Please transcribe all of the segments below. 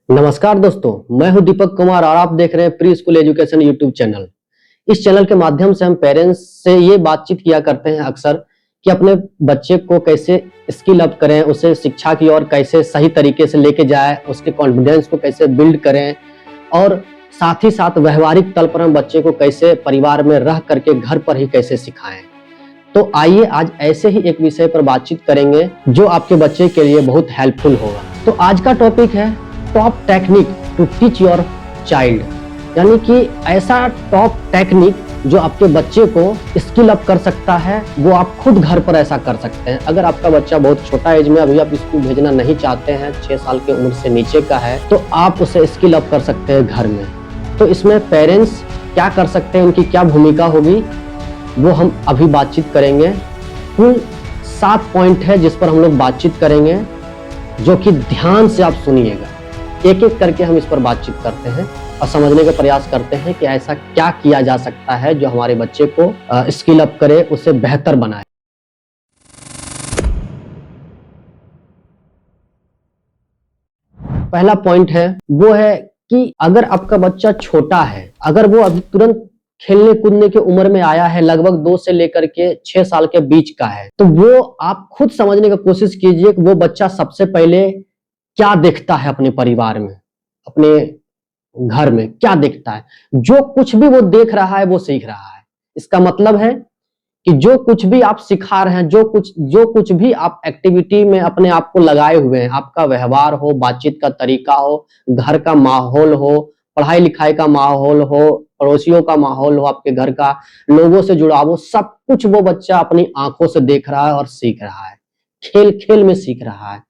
नमस्कार दोस्तों, मैं हूं दीपक कुमार और आप देख रहे हैं pre school education YouTube channel. इस चैनल के माध्यम से हम पेरेंट्स से ये बातचीत किया करते हैं अक्सर कि अपने बच्चे को कैसे स्किल अप करें, उसे शिक्षा की ओर कैसे सही तरीके से लेके जाएं, उसके कॉन्फिडेंस को कैसे बिल्ड करें और साथ ही साथ व्यवहारिक तल पर हम बच्चे को कैसे परिवार में रह करके घर पर ही कैसे सिखाएं। तो आइए आज ऐसे ही एक विषय पर बातचीत करेंगे जो आपके बच्चे के लिए बहुत हेल्पफुल होगा। तो आज का टॉपिक है top technique to teach your child, यानी कि ऐसा टॉप टेक्निक जो आपके बच्चे को स्किल अप कर सकता है, वो आप खुद घर पर ऐसा कर सकते हैं। अगर आपका बच्चा बहुत छोटा एज में अभी आप स्कूल भेजना नहीं चाहते हैं, 6 साल की उम्र से नीचे का है, तो आप उसे स्किल अप कर सकते हैं घर में। तो इसमें पेरेंट्स क्या कर सकते हैं, उनकी क्या भूमिका होगी, वो हम अभी बातचीत करेंगे। कुल 7 पॉइंट है जिस पर हम लोग बातचीत करेंगे, जो कि ध्यान से आप सुनिएगा। एक एक करके हम इस पर बातचीत करते हैं और समझने का प्रयास करते हैं कि ऐसा क्या किया जा सकता है जो हमारे बच्चे को स्किल अप करे, उसे बेहतर बनाए। पहला पॉइंट है वो है कि अगर आपका बच्चा छोटा है, अगर वो अभी तुरंत खेलने कूदने की उम्र में आया है, लगभग 2 से लेकर के 6 साल के बीच का है, तो वो आप खुद समझने की कोशिश कीजिए कि वो बच्चा सबसे पहले क्या देखता है अपने परिवार में, अपने घर में क्या देखता है। जो कुछ भी वो देख रहा है वो सीख रहा है। इसका मतलब है कि जो कुछ भी आप सिखा रहे हैं, जो कुछ भी आप एक्टिविटी में अपने आप को लगाए हुए हैं, आपका व्यवहार हो, बातचीत का तरीका हो, घर का माहौल हो, पढ़ाई लिखाई का माहौल हो, पड़ोसियों का माहौल हो, आपके घर का लोगों से जुड़ाव हो, सब कुछ वो बच्चा अपनी आंखों से देख रहा है और सीख रहा है, खेल खेल में सीख रहा है।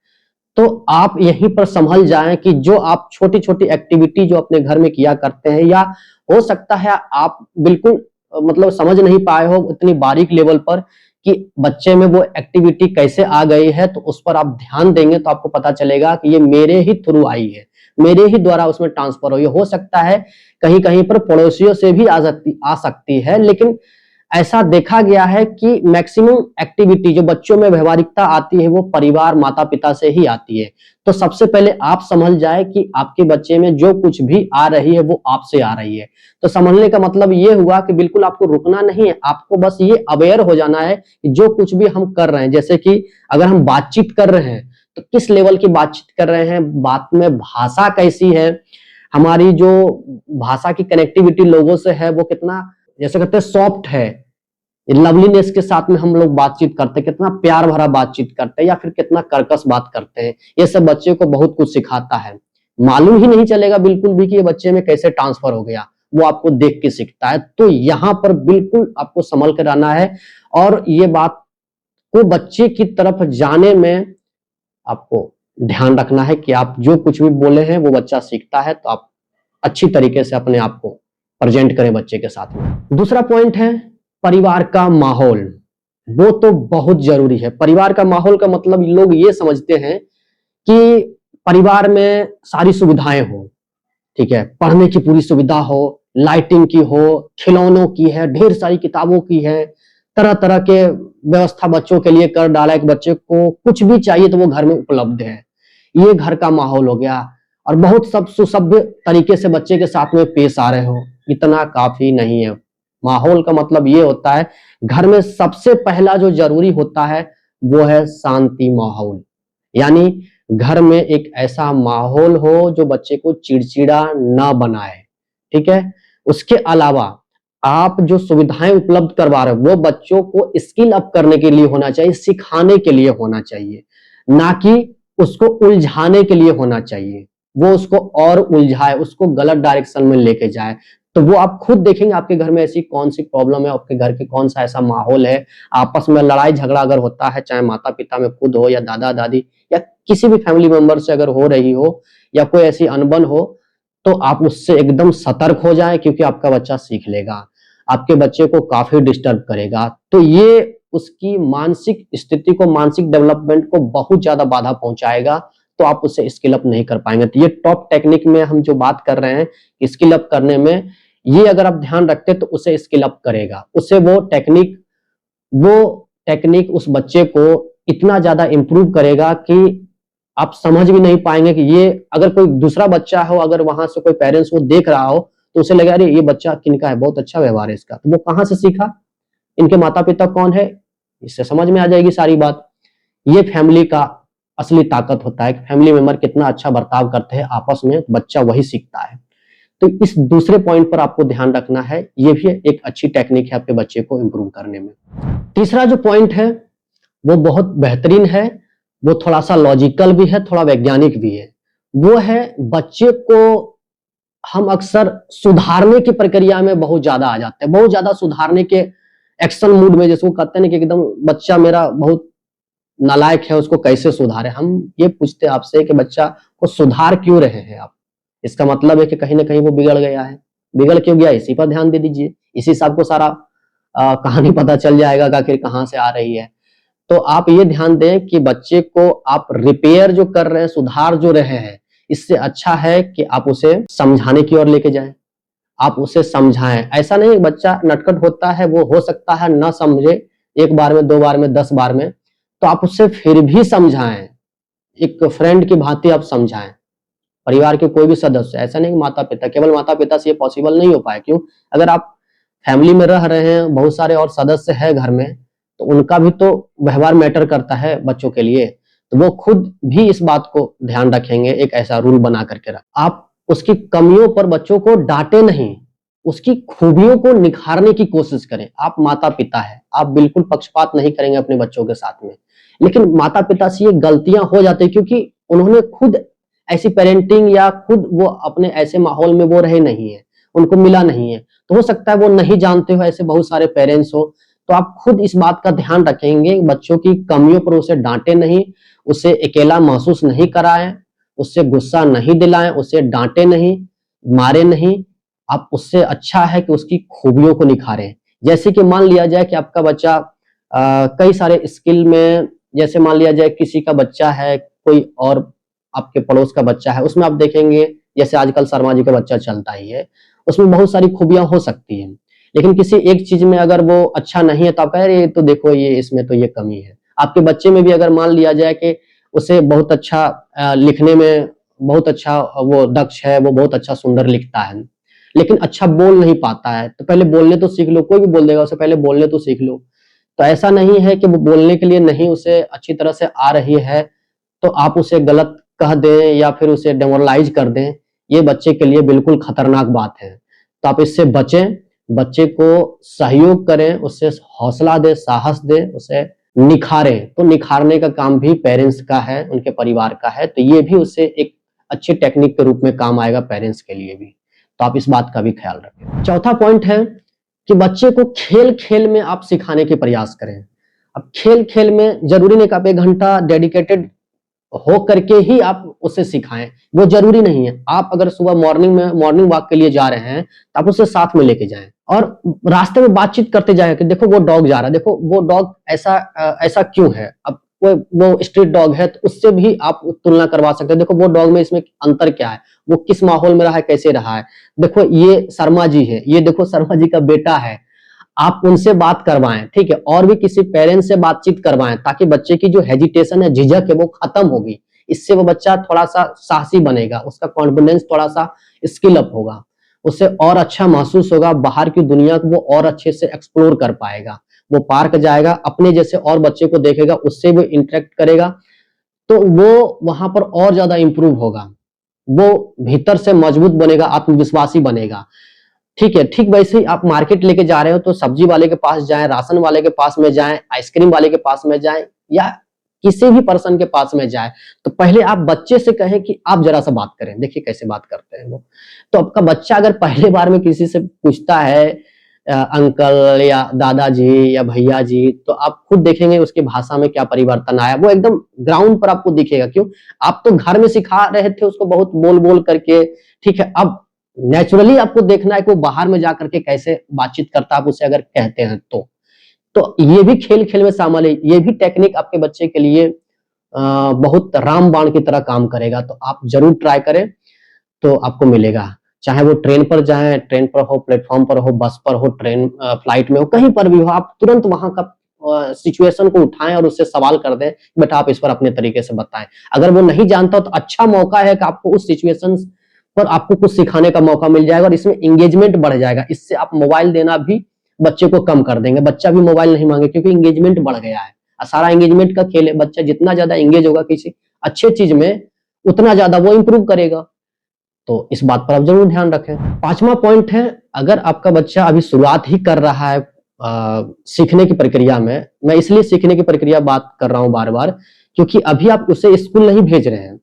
तो आप यहीं पर संभल जाएं कि जो आप छोटी छोटी एक्टिविटी जो अपने घर में किया करते हैं, या हो सकता है आप बिल्कुल मतलब समझ नहीं पाए हो इतनी बारीक लेवल पर कि बच्चे में वो एक्टिविटी कैसे आ गई है, तो उस पर आप ध्यान देंगे तो आपको पता चलेगा कि ये मेरे ही थ्रू आई है, मेरे ही द्वारा उसमें ट्रांसफर हुई। हो सकता है कहीं कहीं पर पड़ोसियों से भी आ सकती है, लेकिन ऐसा देखा गया है कि मैक्सिमम एक्टिविटी जो बच्चों में व्यवहारिकता आती है वो परिवार माता पिता से ही आती है। तो सबसे पहले आप समझ जाए कि आपके बच्चे में जो कुछ भी आ रही है वो आपसे आ रही है। तो समझने का मतलब ये हुआ कि बिल्कुल आपको रुकना नहीं है, आपको बस ये अवेयर हो जाना है कि जो कुछ भी हम कर रहे हैं, जैसे कि अगर हम बातचीत कर रहे हैं तो किस लेवल की बातचीत कर रहे हैं, बात में भाषा कैसी है, हमारी जो भाषा की कनेक्टिविटी लोगों से है वो कितना, जैसे कहते हैं सॉफ्ट है, लवलीनेस के साथ में हम लोग बातचीत करते हैं, कितना प्यार भरा बातचीत करते हैं, या फिर कितना कर्कश बात करते हैं। ये सब बच्चे को बहुत कुछ सिखाता है। मालूम ही नहीं चलेगा बिल्कुल भी कि ये बच्चे में कैसे ट्रांसफर हो गया, वो आपको देख के सीखता है। तो यहाँ पर बिल्कुल आपको संभल कर रहना है और ये बात को बच्चे की तरफ जाने में आपको ध्यान रखना है कि आप जो कुछ भी बोले हैं वो बच्चा सीखता है, तो आप अच्छी तरीके से अपने आप को प्रेजेंट करें बच्चे के साथ में। दूसरा पॉइंट है परिवार का माहौल। वो तो बहुत जरूरी है। परिवार का माहौल का मतलब लोग ये समझते हैं कि परिवार में सारी सुविधाएं हो, ठीक है, पढ़ने की पूरी सुविधा हो, लाइटिंग की हो, खिलौनों की है, ढेर सारी किताबों की है, तरह तरह के व्यवस्था बच्चों के लिए कर डाला है कि बच्चे को कुछ भी चाहिए तो वो घर में उपलब्ध है। ये घर का माहौल हो गया। और बहुत सब सुसभ्य तरीके से बच्चे के साथ में पेश आ रहे हो, इतना काफी नहीं है। माहौल का मतलब ये होता है, घर में सबसे पहला जो जरूरी होता है वो है शांति माहौल, यानी घर में एक ऐसा माहौल हो जो बच्चे को चिड़चिड़ा ना बनाए, ठीक है। उसके अलावा आप जो सुविधाएं उपलब्ध करवा रहे हो वो बच्चों को स्किल अप करने के लिए होना चाहिए, सिखाने के लिए होना चाहिए, ना कि उसको उलझाने के लिए होना चाहिए। वो उसको और उलझाए, उसको गलत डायरेक्शन में लेके जाए। तो वो आप खुद देखेंगे आपके घर में ऐसी कौन सी प्रॉब्लम है, आपके घर के कौन सा ऐसा माहौल है, आपस में लड़ाई झगड़ा अगर होता है, चाहे माता पिता में खुद हो या दादा दादी या किसी भी फैमिली मेंबर से अगर हो रही हो, या कोई ऐसी अनबन हो, तो आप उससे एकदम सतर्क हो जाएं, क्योंकि आपका बच्चा सीख लेगा, आपके बच्चे को काफी डिस्टर्ब करेगा। तो ये उसकी मानसिक स्थिति को, मानसिक डेवलपमेंट को बहुत ज्यादा बाधा पहुंचाएगा। तो आप उससे स्किल अप नहीं कर पाएंगे। तो ये टॉप टेक्निक में हम जो बात कर रहे हैं स्किल अप करने में, ये अगर आप ध्यान रखते तो उसे स्किल अप करेगा, उससे वो टेक्निक उस बच्चे को इतना ज्यादा इंप्रूव करेगा कि आप समझ भी नहीं पाएंगे कि ये अगर कोई दूसरा बच्चा हो, अगर वहां से कोई पेरेंट्स वो देख रहा हो तो उसे लगे अरे ये बच्चा किनका है, बहुत अच्छा व्यवहार है इसका, तो वो कहाँ से सीखा, इनके माता पिता कौन है, इससे समझ में आ जाएगी सारी बात। ये फैमिली का असली ताकत होता है कि फैमिली मेंबर कितना अच्छा बर्ताव करते हैं आपस में, बच्चा वही सीखता है। तो इस दूसरे पॉइंट पर आपको ध्यान रखना है, ये भी एक अच्छी टेक्निक है आपके बच्चे को इम्प्रूव करने में। तीसरा जो पॉइंट है वो बहुत बेहतरीन है, वो थोड़ा सा लॉजिकल भी है, थोड़ा वैज्ञानिक भी है। वो है बच्चे को हम अक्सर सुधारने की प्रक्रिया में बहुत ज्यादा आ जाते हैं, बहुत ज्यादा सुधारने के एक्शन मूड में, जिसको कहते हैं कि एकदम बच्चा मेरा बहुत नालायक है, उसको कैसे सुधारे। हम ये पूछते हैं आपसे कि बच्चा को सुधार क्यों रहे हैं आप, इसका मतलब है कि कहीं ना कहीं वो बिगड़ गया है। बिगड़ क्यों गया, इसी पर ध्यान दे दीजिए, इसी से आपको सारा कहानी पता चल जाएगा कि आखिर कहाँ से आ रही है। तो आप ये ध्यान दें कि बच्चे को आप रिपेयर जो कर रहे हैं, सुधार जो रहे हैं, इससे अच्छा है कि आप उसे समझाने की ओर लेके जाएं, आप उसे समझाएं। ऐसा नहीं बच्चा नटखट होता है, वो हो सकता है ना समझे, एक बार में, दो बार में, 10 बार में, तो आप उससे फिर भी समझाएं, एक फ्रेंड की भांति आप समझाएं। परिवार के कोई भी सदस्य, ऐसा नहीं माता पिता, केवल माता पिता से ये पॉसिबल नहीं हो पाए। क्यों, अगर आप फैमिली में रह रहे हैं, बहुत सारे और सदस्य है घर में, तो उनका भी तो व्यवहार मैटर करता है बच्चों के लिए, तो वो खुद भी इस बात को ध्यान रखेंगे, एक ऐसा रूल बना करके रख। आप उसकी कमियों पर बच्चों को डांटे नहीं, उसकी खूबियों को निखारने की कोशिश करें। आप माता पिता है, आप बिल्कुल पक्षपात नहीं करेंगे अपने बच्चों के साथ में, लेकिन माता पिता से ये गलतियां हो जाती है क्योंकि उन्होंने खुद ऐसी पेरेंटिंग या खुद वो अपने ऐसे माहौल में वो रहे नहीं है, उनको मिला नहीं है, तो हो सकता है वो नहीं जानते हो, ऐसे बहुत सारे पेरेंट्स हो। तो आप खुद इस बात का ध्यान रखेंगे, बच्चों की कमियों पर उसे डांटे नहीं, उसे अकेला महसूस नहीं कराएं, उससे गुस्सा नहीं दिलाएं, उसे डांटे नहीं, मारे नहीं। आप उससे अच्छा है कि उसकी खूबियों को निखारें। जैसे कि मान लिया जाए कि आपका बच्चा कई सारे स्किल में, जैसे मान लिया जाए किसी का बच्चा है, कोई और आपके पड़ोस का बच्चा है, उसमें आप देखेंगे जैसे आजकल शर्मा जी का बच्चा चलता ही है, उसमें बहुत सारी खूबियां हो सकती हैं, लेकिन किसी एक चीज में अगर वो अच्छा नहीं है तो आप कह रहे तो देखो ये इसमें तो ये कमी है। आपके बच्चे में भी अगर मान लिया जाए कि उसे बहुत अच्छा लिखने में बहुत अच्छा वो दक्ष है, वो बहुत अच्छा सुंदर लिखता है, लेकिन अच्छा बोल नहीं पाता है, तो पहले बोलने तो सीख लो, कोई भी बोल देगा उसे, पहले बोलने तो सीख लो। तो ऐसा नहीं है कि वो बोलने के लिए नहीं उसे अच्छी तरह से आ रही है तो आप उसे गलत कह दें या फिर उसे डेमोरलाइज कर दें, ये बच्चे के लिए बिल्कुल खतरनाक बात है। तो आप इससे बचें, बच्चे को सहयोग करें, उससे हौसला दें, साहस दें, उसे निखारें। तो निखारने का काम भी पेरेंट्स का है, उनके परिवार का है, तो ये भी उससे एक अच्छी टेक्निक के रूप में काम आएगा पेरेंट्स के लिए भी। तो आप इस बात का भी ख्याल रखें। चौथा पॉइंट है कि बच्चे को खेल-खेल में आप सिखाने के प्रयास करें। अब खेल-खेल में जरूरी नहीं कि आप 1 घंटा डेडिकेटेड हो करके ही आप उसे सिखाएं, वो जरूरी नहीं है। आप अगर सुबह मॉर्निंग में मॉर्निंग वॉक के लिए जा रहे हैं तो आप उसे साथ में लेके जाएं और रास्ते में बातचीत करते जाएं कि देखो वो डॉग जा रहा है, देखो वो डॉग ऐसा ऐसा क्यों है। अब वो स्ट्रीट डॉग है तो उससे भी आप तुलना करवा सकते हैं, देखो वो डॉग में इसमें अंतर क्या है, वो किस माहौल में रहा है, कैसे रहा है। देखो ये शर्मा जी है, ये देखो शर्मा जी का बेटा है, आप उनसे बात करवाएं, ठीक है, और भी किसी पेरेंट्स से बातचीत करवाएं ताकि बच्चे की जो हेजिटेशन है, झिझक है, वो खत्म होगी। इससे वो बच्चा थोड़ा सा साहसी बनेगा, उसका कॉन्फिडेंस थोड़ा सा स्किल अप होगा, उससे और अच्छा महसूस होगा, बाहर की दुनिया को वो और अच्छे से एक्सप्लोर कर पाएगा। वो पार्क जाएगा, अपने जैसे और बच्चे को देखेगा, उससे वो इंटरेक्ट करेगा, तो वो वहां पर और ज्यादा इंप्रूव होगा, वो भीतर से मजबूत बनेगा, आत्मविश्वासी बनेगा। ठीक है, ठीक वैसे ही आप मार्केट लेके जा रहे हो तो सब्जी वाले के पास जाएं, राशन वाले के पास में जाएं, आइसक्रीम वाले के पास में जाएं या किसी भी पर्सन के पास में जाएं, तो पहले आप बच्चे से कहें कि आप जरा सा बात करें, देखिए कैसे बात करते हैं वो। तो आपका बच्चा अगर पहले बार में किसी से पूछता है अंकल या दादाजी या भैया जी, तो आप खुद देखेंगे उसकी भाषा में क्या परिवर्तन आया, वो एकदम ग्राउंड पर आपको दिखेगा। क्यों, आप तो घर में सिखा रहे थे उसको बहुत बोल बोल करके, ठीक है, अब नेचुरली आपको देखना है कि वो बाहर में जाकर के कैसे बातचीत करता है, आप उसे अगर कहते हैं तो ये भी खेल खेल में शामिल है, ये भी टेक्निक आपके बच्चे के लिए बहुत रामबाण की तरह काम करेगा। तो आप जरूर ट्राई करें, तो आपको मिलेगा। चाहे वो ट्रेन पर जाएं, ट्रेन पर हो, प्लेटफॉर्म पर हो, बस पर हो, ट्रेन फ्लाइट में हो, कहीं पर भी हो, आप तुरंत वहां का सिचुएशन को उठाएं और उससे सवाल कर दें, बेटा आप इस पर अपने तरीके से बताएं। अगर वो नहीं जानता तो अच्छा मौका है कि आपको उस सिचुएशन पर आपको कुछ सिखाने का मौका मिल जाएगा और इसमें एंगेजमेंट बढ़ जाएगा। इससे आप मोबाइल देना भी बच्चे को कम कर देंगे, बच्चा भी मोबाइल नहीं मांगे क्योंकि एंगेजमेंट बढ़ गया है। सारा एंगेजमेंट का खेल है, बच्चा जितना ज्यादा एंगेज होगा किसी अच्छे चीज में उतना ज्यादा वो इंप्रूव करेगा। तो इस बात पर आप जरूर ध्यान रखें। पांचवा पॉइंट है, अगर आपका बच्चा अभी शुरुआत ही कर रहा है सीखने की प्रक्रिया में, मैं इसलिए सीखने की प्रक्रिया बात कर रहा हूं बार बार क्योंकि अभी आप उसे स्कूल नहीं भेज रहे हैं,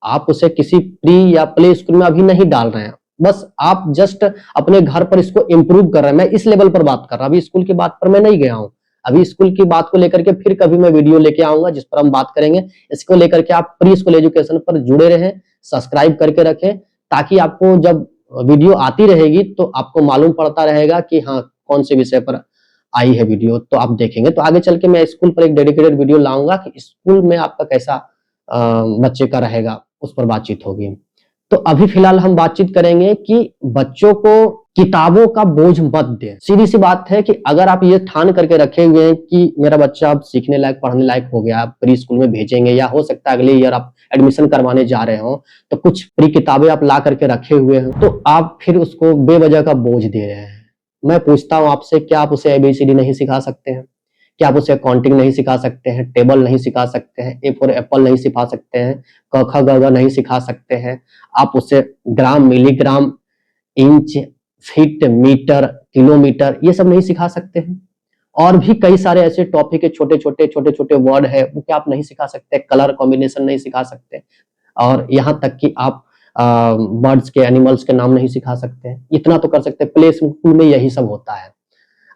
आप उसे किसी प्री या प्ले स्कूल में अभी नहीं डाल रहे हैं, बस आप जस्ट अपने घर पर इसको इम्प्रूव कर रहे हैं। मैं इस लेवल पर बात कर रहा हूं, अभी स्कूल की बात पर मैं नहीं गया हूं। अभी स्कूल की बात को लेकर के फिर कभी मैं वीडियो लेके आऊंगा जिस पर हम बात करेंगे। इसको लेकर के आप प्री स्कूल एजुकेशन पर जुड़े रहें, सब्सक्राइब करके रखें ताकि आपको जब वीडियो आती रहेगी तो आपको मालूम पड़ता रहेगा कि हाँ कौन से विषय पर आई है वीडियो, तो आप देखेंगे। तो आगे चल के मैं स्कूल पर एक डेडिकेटेड वीडियो लाऊंगा कि स्कूल में आपका कैसा बच्चे का रहेगा, उस पर बातचीत होगी। तो अभी फिलहाल हम बातचीत करेंगे कि बच्चों को किताबों का बोझ मत दें। सीधी सी बात है कि अगर आप ये ठान करके रखे हुए हैं कि मेरा बच्चा अब सीखने लायक पढ़ने लायक हो गया, प्री स्कूल में भेजेंगे या हो सकता है अगले ईयर आप एडमिशन करवाने जा रहे हो, तो कुछ प्री किताबें आप ला करके रखे हुए हैं, तो आप फिर उसको बेवजह का बोझ दे रहे हैं। मैं पूछता हूं आपसे, क्या आप उसे एबीसीडी नहीं सिखा सकते हैं? क्या आप उसे काउंटिंग नहीं सिखा सकते हैं? टेबल नहीं सिखा सकते हैं? ए फॉर एप्पल नहीं सिखा सकते हैं? क ख ग घ नहीं सिखा सकते हैं? आप उसे gram, milligram, inch, feet, metre, kilometre ये सब नहीं सिखा सकते हैं? और भी कई सारे ऐसे टॉपिक है, छोटे-छोटे वर्ड है, वो क्या आप नहीं सिखा सकते? कलर कॉम्बिनेशन नहीं सिखा सकते? और यहाँ तक कि आप बर्ड्स के, एनिमल्स के नाम नहीं सिखा सकते हैं? इतना तो कर सकते हैं। प्ले स्कूल में यही सब होता है।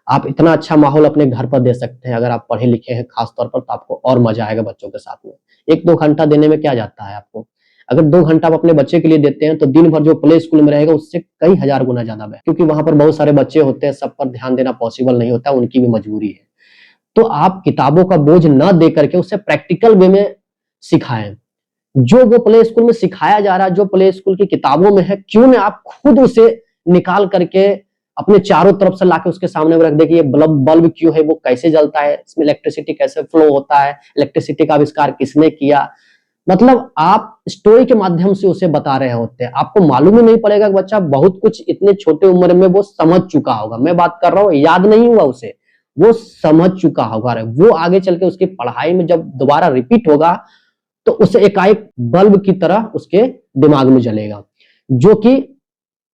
आप इतना अच्छा माहौल अपने घर पर दे सकते हैं, अगर आप पढ़े लिखे हैं खास तौर पर, तो आपको और मजा आएगा बच्चों के साथ में। 1-2 घंटा देने में क्या जाता है आपको? अगर 2 घंटा आप अपने बच्चे के लिए देते हैं तो दिन भर जो प्ले स्कूल में रहेगा उससे कई हजार गुना ज्यादा बेहतर, क्योंकि वहां पर बहुत सारे बच्चे होते हैं, सब पर ध्यान देना पॉसिबल नहीं होता, उनकी भी मजबूरी है। तो आप किताबों का बोझ न दे करके उसे प्रैक्टिकल वे में सिखाएं। जो वो प्ले स्कूल में सिखाया जा रहा है, जो प्ले स्कूल की किताबों में है, क्यों ना आप खुद उसे निकाल करके अपने चारों तरफ से लाके उसके सामने में रख दे कि ये बल्ब क्यों है, वो कैसे जलता है, इसमें इलेक्ट्रिसिटी कैसे फ्लो होता है, इलेक्ट्रिसिटी का आविष्कार किसने किया। मतलब आप स्टोरी के माध्यम से उसे बता रहे होते हैं, आपको मालूम ही नहीं पड़ेगा कि बच्चा बहुत कुछ इतने छोटे उम्र में वो समझ चुका होगा। मैं बात कर रहा हूँ याद नहीं हुआ उसे, वो समझ चुका होगा। वो आगे चल के उसकी पढ़ाई में जब दोबारा रिपीट होगा तो उसे एकाएक बल्ब की तरह उसके दिमाग में जलेगा, जो कि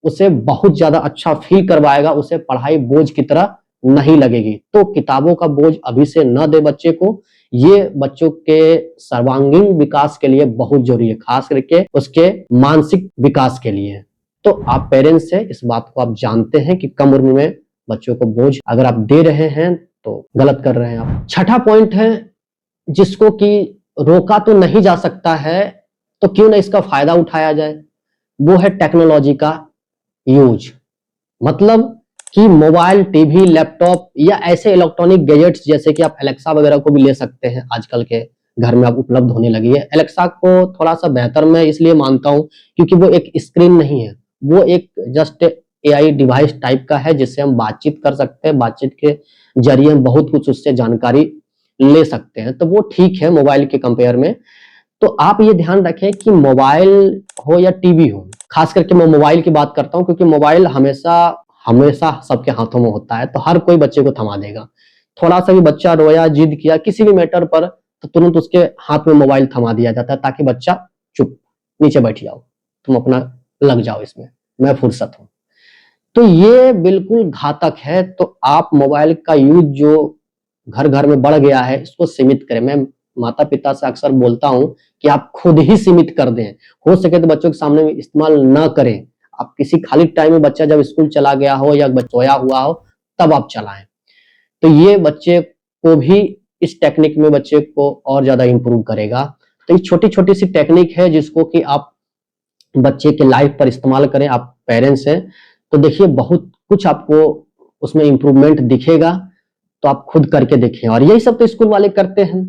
उसे बहुत ज्यादा अच्छा फील करवाएगा, उसे पढ़ाई बोझ की तरह नहीं लगेगी। तो किताबों का बोझ अभी से न दे बच्चे को, ये बच्चों के सर्वांगीण विकास के लिए बहुत जरूरी है, खास करके उसके मानसिक विकास के लिए। तो आप पेरेंट्स से इस बात को आप जानते हैं कि कम उम्र में बच्चों को बोझ अगर आप दे रहे हैं तो गलत कर रहे हैं आप। छठा पॉइंट है, जिसको कि रोका तो नहीं जा सकता है, तो क्यों ना इसका फायदा उठाया जाए, वो है टेक्नोलॉजी का यूज। मतलब कि मोबाइल, टीवी, लैपटॉप या ऐसे इलेक्ट्रॉनिक गैजेट्स, जैसे कि आप एलेक्सा वगैरह को भी ले सकते हैं, आजकल के घर में अब उपलब्ध होने लगी है। एलेक्सा को थोड़ा सा बेहतर मैं इसलिए मानता हूं क्योंकि वो एक स्क्रीन नहीं है, वो एक जस्ट एआई डिवाइस टाइप का है जिससे हम बातचीत कर सकते हैं, बातचीत के जरिए हम बहुत कुछ उससे जानकारी ले सकते हैं, तो वो ठीक है मोबाइल के कंपेयर में। तो आप ये ध्यान रखें कि मोबाइल हो या टीवी हो, खास करके मैं मोबाइल की बात करता हूं क्योंकि मोबाइल हमेशा हमेशा सबके हाथों में होता है, तो हर कोई बच्चे को थमा देगा। थोड़ा सा भी बच्चा रोया, जिद किया किसी भी मैटर पर, तो तुरंत उसके हाथ में मोबाइल थमा दिया जाता है ताकि बच्चा चुप, नीचे बैठ जाओ, तुम अपना लग जाओ इसमें, मैं फुर्सत हूं। तो ये बिल्कुल घातक है। तो आप मोबाइल का यूज जो घर घर में बढ़ गया है, इसको सीमित करें। मैं माता पिता से अक्सर बोलता हूं कि आप खुद ही सीमित कर दें, हो सके तो बच्चों के सामने इस्तेमाल ना करें। आप किसी खाली टाइम में, बच्चा जब स्कूल चला गया हो या सोया हुआ हो, तब आप चलाएं। तो ये बच्चे को भी, इस टेक्निक में बच्चे को और ज्यादा इंप्रूव करेगा। तो ये छोटी छोटी सी टेक्निक है जिसको कि आप बच्चे के लाइफ पर इस्तेमाल करें। आप पेरेंट्स हैं तो देखिए बहुत कुछ आपको उसमें इंप्रूवमेंट दिखेगा, तो आप खुद करके देखें। और यही सब तो स्कूल वाले करते हैं।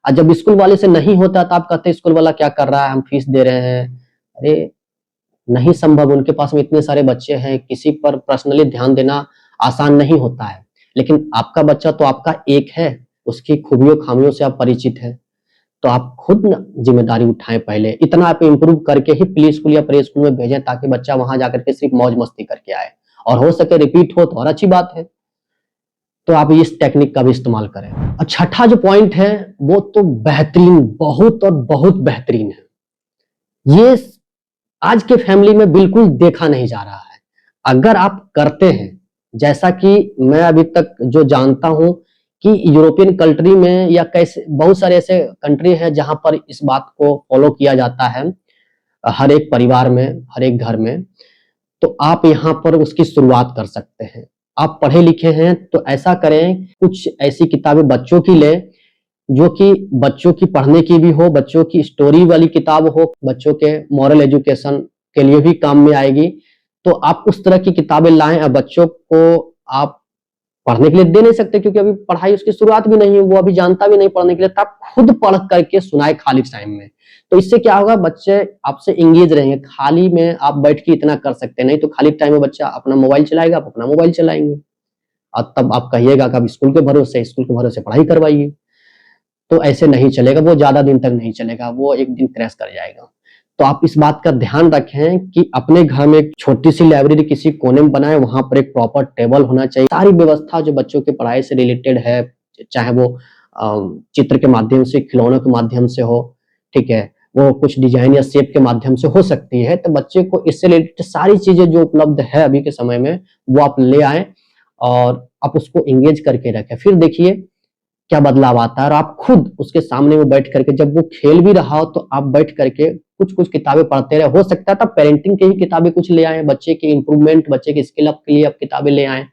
और जब स्कूल वाले से नहीं होता तो आप कहते हैं स्कूल वाला क्या कर रहा है, हम फीस दे रहे हैं। अरे नहीं संभव, उनके पास में इतने सारे बच्चे हैं, किसी पर पर्सनली ध्यान देना आसान नहीं होता है। लेकिन आपका बच्चा तो आपका एक है, उसकी खूबियों खामियों से आप परिचित हैं, तो आप खुद न जिम्मेदारी उठाएं। पहले इतना आप इम्प्रूव करके ही प्ले स्कूल या प्रे स्कूल में भेजें, ताकि बच्चा वहां जाकर के सिर्फ मौज मस्ती करके आए, और हो सके रिपीट हो तो और अच्छी बात है। तो आप इस टेक्निक का भी इस्तेमाल करें। और छठा जो पॉइंट है वो तो बेहतरीन, बहुत और बहुत बेहतरीन है। ये आज के फैमिली में बिल्कुल देखा नहीं जा रहा है। अगर आप करते हैं, जैसा कि मैं अभी तक जो जानता हूं कि यूरोपियन कंट्री में या कैसे बहुत सारे ऐसे कंट्री हैं जहां पर इस बात को फॉलो किया जाता है, हर एक परिवार में, हर एक घर में, तो आप यहाँ पर उसकी शुरुआत कर सकते हैं। आप पढ़े लिखे हैं तो ऐसा करें, कुछ ऐसी किताबें बच्चों की लें जो कि बच्चों की पढ़ने की भी हो, बच्चों की स्टोरी वाली किताब हो, बच्चों के मॉरल एजुकेशन के लिए भी काम में आएगी। तो आप उस तरह की किताबें लाएं। और बच्चों को आप पढ़ने के लिए दे नहीं सकते क्योंकि अभी पढ़ाई उसकी शुरुआत भी नहीं है, वो अभी जानता भी नहीं पढ़ने के लिए, तो आप खुद पढ़ करके सुनाए खाली टाइम में। तो इससे क्या होगा, बच्चे आपसे इंगेज रहेंगे। खाली में आप बैठ के इतना कर सकते हैं, नहीं तो खाली टाइम में बच्चा अपना मोबाइल चलाएगा, आप अपना मोबाइल चलाएंगे, और तब आप कहिएगा कि अब स्कूल के भरोसे पढ़ाई करवाइए। तो ऐसे नहीं चलेगा, वो ज्यादा दिन तक नहीं चलेगा, वो एक दिन क्रैश कर जाएगा। तो आप इस बात का ध्यान रखें कि अपने घर में एक छोटी सी लाइब्रेरी किसी कोने में बनाएं, वहां पर एक प्रॉपर टेबल होना चाहिए। सारी व्यवस्था जो बच्चों की पढ़ाई से रिलेटेड है, चाहे वो चित्र के माध्यम से, खिलौनों के माध्यम से हो, ठीक है, वो कुछ डिजाइन या शेप के माध्यम से हो सकती है, तो बच्चे को इससे रिलेटेड सारी चीजें जो उपलब्ध है अभी के समय में, वो आप ले आए और आप उसको एंगेज करके रखें। फिर देखिए क्या बदलाव आता है, और आप खुद उसके सामने में बैठ करके, जब वो खेल भी रहा हो तो आप बैठ करके कुछ कुछ किताबें पढ़ते रहे। हो सकता है तब पेरेंटिंग की ही किताबें कुछ ले आए, बच्चे के इंप्रूवमेंट, बच्चे के स्किल अप के लिए आप किताबें ले आए।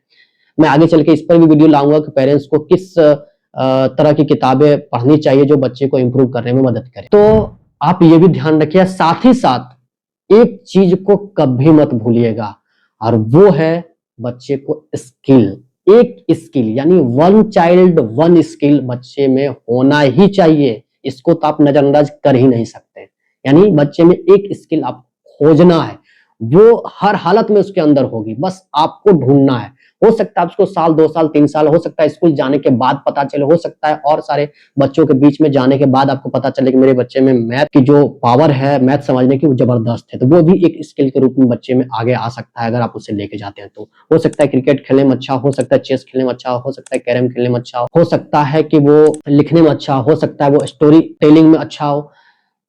मैं आगे चल के इस पर भी वीडियो लाऊंगा कि पेरेंट्स को किस तरह की किताबें पढ़नी चाहिए जो बच्चे को इंप्रूव करने में मदद करे। तो आप ये भी ध्यान रखिए। साथ ही साथ एक चीज को कभी मत भूलिएगा, और वो है बच्चे को स्किल। एक स्किल यानी वन चाइल्ड वन स्किल बच्चे में होना ही चाहिए। इसको तो आप नजरअंदाज कर ही नहीं सकते। यानी बच्चे में एक स्किल आप खोजना है, वो हर हालत में उसके अंदर होगी, बस आपको ढूंढना है। हो सकता है उसको साल, 2 साल, 3 साल, हो सकता है स्कूल जाने के बाद पता चले, हो सकता है और सारे बच्चों के बीच में जाने के बाद आपको पता चले कि मेरे बच्चे में मैथ की जो पावर है, मैथ समझने की, वो जबरदस्त है। तो वो भी एक स्किल के रूप में बच्चे में आगे आ सकता है अगर आप उसे लेके जाते हैं तो। हो सकता है क्रिकेट खेलने में अच्छा, हो सकता है चेस खेलने में अच्छा, हो सकता है कैरम खेलने में अच्छा, हो सकता है कि वो लिखने में अच्छा, हो सकता है वो स्टोरी टेलिंग में अच्छा हो।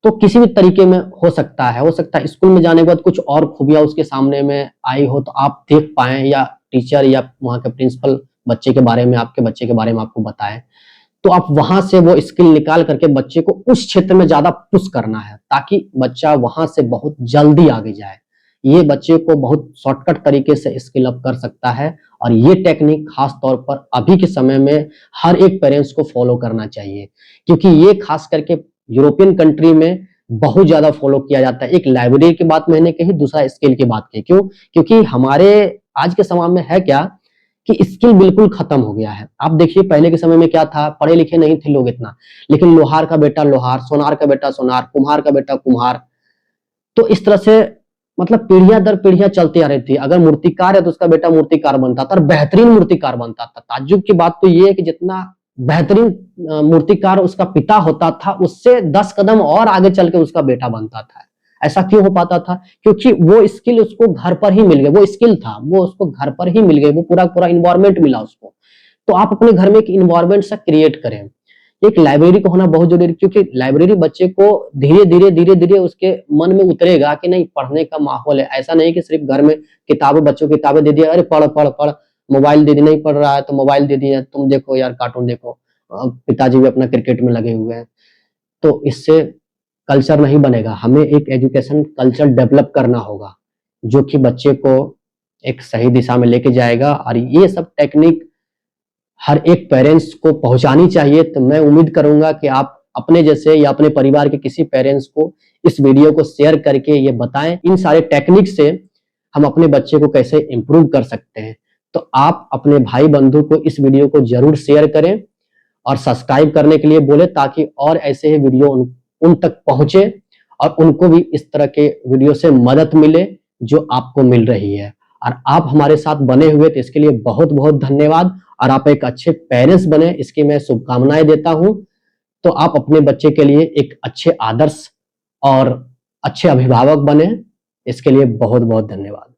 तो किसी भी तरीके में हो सकता है। हो सकता है स्कूल में जाने के बाद कुछ और खूबियां उसके सामने में आई हो तो आप देख पाए, या टीचर या वहां के प्रिंसिपल बच्चे के बारे में, आपके बच्चे के बारे में आपको बताएं, तो आप वहां से वो स्किल निकाल करके बच्चे को उस क्षेत्र में ज्यादा पुश करना है, ताकि बच्चा वहां से बहुत जल्दी आगे जाए। ये बच्चे को बहुत शॉर्टकट तरीके से स्किल अप कर सकता है, और ये टेक्निक खास तौर पर अभी के समय में हर एक पेरेंट्स को फॉलो करना चाहिए, क्योंकि ये खास करके यूरोपियन कंट्री में बहुत ज्यादा फॉलो किया जाता है। एक लाइब्रेरी की बात मैंने कही, दूसरा स्किल की बात की। क्यों? क्योंकि हमारे आज के समय में है क्या कि स्किल बिल्कुल खत्म हो गया है। आप देखिए पहले के समय में क्या था, पढ़े लिखे नहीं थे लोग इतना, लेकिन लोहार का बेटा लोहार, सोनार का बेटा सोनार, कुम्हार का बेटा कुम्हार, तो इस तरह से मतलब पीढ़ियां दर पीढ़ियां चलती आ रही थी। अगर मूर्तिकार है तो उसका बेटा मूर्तिकार बनता था, और बेहतरीन मूर्तिकार बनता था। ताज्जुब की बात तो ये है कि जितना बेहतरीन मूर्तिकार उसका पिता होता था, उससे 10 कदम और आगे चल के उसका बेटा बनता था। ऐसा क्यों हो पाता था? क्योंकि वो स्किल उसको घर पर ही मिल गई। वो स्किल था, वो उसको घर पर ही मिल गई, वो पूरा पूरा इन्वायरमेंट मिला उसको। तो आप अपने घर में एक इन्वायरमेंट सा क्रिएट करें। एक लाइब्रेरी का होना बहुत जरूरी, क्योंकि लाइब्रेरी बच्चे को धीरे धीरे उसके मन में उतरेगा कि नहीं, पढ़ने का माहौल है। ऐसा नहीं कि सिर्फ घर में किताबें, बच्चों की किताबें दे दिया, अरे पढ़ पढ़ पढ़, मोबाइल दे दी, नहीं पढ़ रहा है तो मोबाइल दे दिया, तुम देखो यार कार्टून देखो, पिताजी भी अपना क्रिकेट में लगे हुए हैं। तो इससे कल्चर नहीं बनेगा। हमें एक एजुकेशन कल्चर डेवलप करना होगा जो कि बच्चे को एक सही दिशा में लेके जाएगा, और ये सब टेक्निक हर एक पेरेंट्स को पहुंचानी चाहिए। तो मैं उम्मीद करूंगा कि आप अपने जैसे या अपने परिवार के किसी पेरेंट्स को इस वीडियो को शेयर करके ये बताएं, इन सारे टेक्निक से हम अपने बच्चे को कैसे इंप्रूव कर सकते हैं। तो आप अपने भाई बंधु को इस वीडियो को जरूर शेयर करें और सब्सक्राइब करने के लिए बोले, ताकि और ऐसे ही वीडियो उन तक पहुंचे और उनको भी इस तरह के वीडियो से मदद मिले जो आपको मिल रही है। और आप हमारे साथ बने हुए तो इसके लिए बहुत बहुत धन्यवाद। और आप एक अच्छे पेरेंट्स बने, इसकी मैं शुभकामनाएं देता हूं। तो आप अपने बच्चे के लिए एक अच्छे आदर्श और अच्छे अभिभावक बने, इसके लिए बहुत बहुत धन्यवाद।